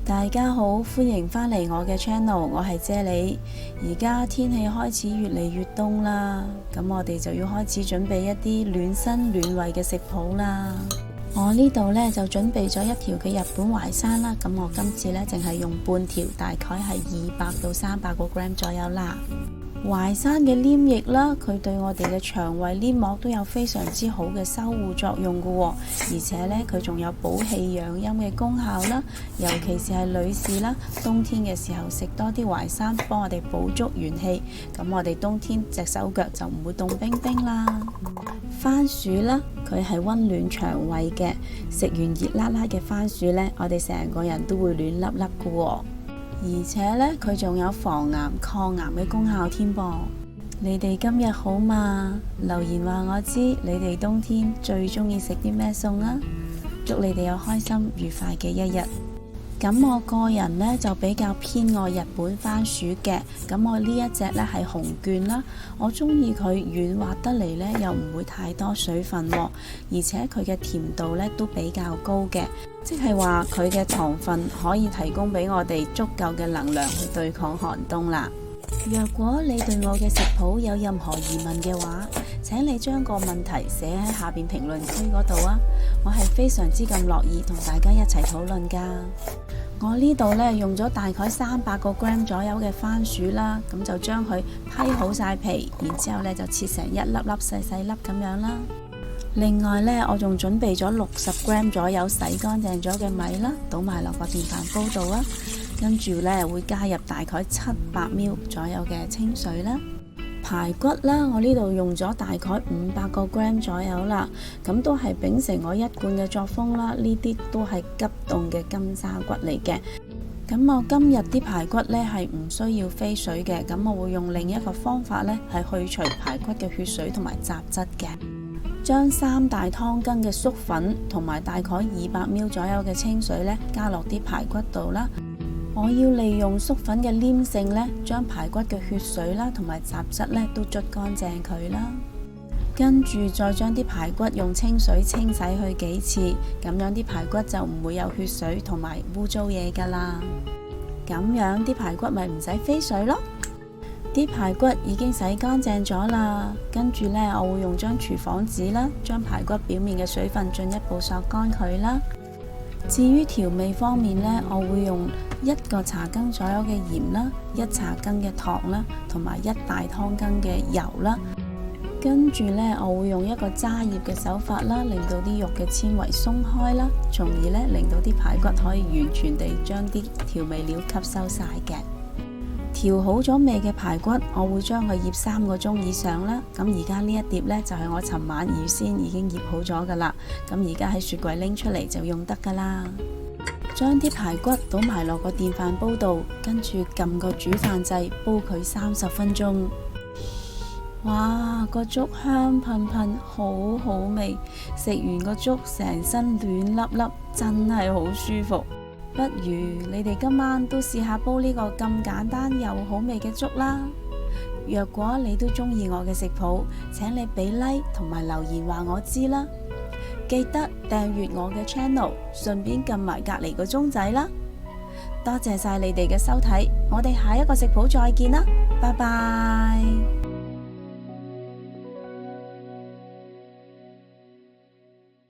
大家好，歡迎返嚟我嘅 channel， 我係啫喱。而家天氣開始越嚟越凍啦，咁我哋就要開始準備一啲暖身暖胃嘅食譜啦。我呢度呢，就準備咗一條嘅日本淮山啦，咁我今次呢，淨係用半條，大概係200到300個 gram 左右啦。淮山嘅黏液啦，佢對我哋嘅腸胃黏膜都有非常之好嘅修護作用嘅喎，而且呢，佢仲有補氣養陰嘅功效啦。尤其是係女士啦，冬天嘅時候食多啲淮山，幫我哋補足元氣，咁我哋冬天隻手腳就唔會凍冰冰啦。番薯啦，佢係溫暖腸胃嘅，食完熱辣辣嘅番薯呢，我哋成個人都會暖粒粒嘅喎。而且呢，佢仲有防癌抗癌嘅功效添噃。你哋今日好嘛？留言話我知，你哋冬天最中意食啲咩餸啊？祝你哋有開心愉快嘅一日。咁我個人呢，就比較偏愛日本番薯嘅，咁我呢一隻呢，係紅卷啦，我中意佢軟滑得嚟呢，又唔會太多水分喎，而且佢嘅甜度呢，都比較高嘅，即係話佢嘅糖分可以提供俾我哋足夠嘅能量去對抗寒冬啦。若果你對我嘅食譜有任何疑問嘅話，請你將個問題寫喺下邊評論區嗰度啊，我係非常之咁樂意同大家一齊討論噶。我呢度呢，用咗大概300個 gram 左右嘅番薯啦，咁就將佢批好晒皮，然之後呢就切成一粒粒細細粒咁樣啦。另外呢，我仲準備咗60 gram 左右洗乾淨咗嘅米啦，倒埋落個電飯煲度啊。跟住呢，會加入大概700 ml 左右嘅清水啦。排骨啦，我呢度用咗大概500個 gram 左右啦，咁都係秉承我一貫嘅作風啦。呢啲都係急凍嘅金沙骨嚟嘅。咁我今日啲排骨呢係唔需要飛水嘅，咁我會用另一個方法呢係去除排骨嘅血水同埋雜質嘅。將3大湯羹嘅粟粉同埋大概200 ml 左右嘅清水呢加落啲排骨度啦。我要利用粟粉嘅黏性呢，將排骨嘅血水啦同埋雜質呢都捽乾淨佢啦。跟住再將啲排骨用清水清洗去幾次，咁樣啲排骨就唔會有血水同埋污糟嘢噶啦。咁樣啲排骨咪唔使飛水咯。啲排骨已經洗乾淨咗啦，跟住呢，我會用張廚房紙啦，將排骨表面嘅水分進一步索乾佢啦。至於調味方面呢，我會用1個茶羹左右嘅鹽啦，1茶羹嘅糖啦，同埋1大湯羹嘅油啦。跟住呢，我會用一個揸醃嘅手法啦，令到啲肉嘅纖維鬆開啦，從而呢令到啲排骨可以完全地將啲調味料吸收晒嘅。調好咗味嘅排骨，我會將佢醃3個鐘以上啦。咁而家呢一碟呢，就係我尋晚預先已經醃好咗噶啦。咁而家喺雪櫃拎出嚟就用得噶啦。將啲排骨倒埋落個電飯煲度，跟住撳個煮飯掣，煲佢30分鐘。哇，個粥香噴噴，好好味。食完個粥，成身暖粒粒，真係好舒服。不如你哋今晚都試下煲呢個咁簡單又好味嘅粥啦。若果你都中意我嘅食譜，請你俾 like 同埋留言話我知啦。記得訂閱我嘅 channel， 順便撳埋隔籬個鐘仔啦。多謝晒你哋嘅收睇，我哋下一個食譜再見啦，拜拜。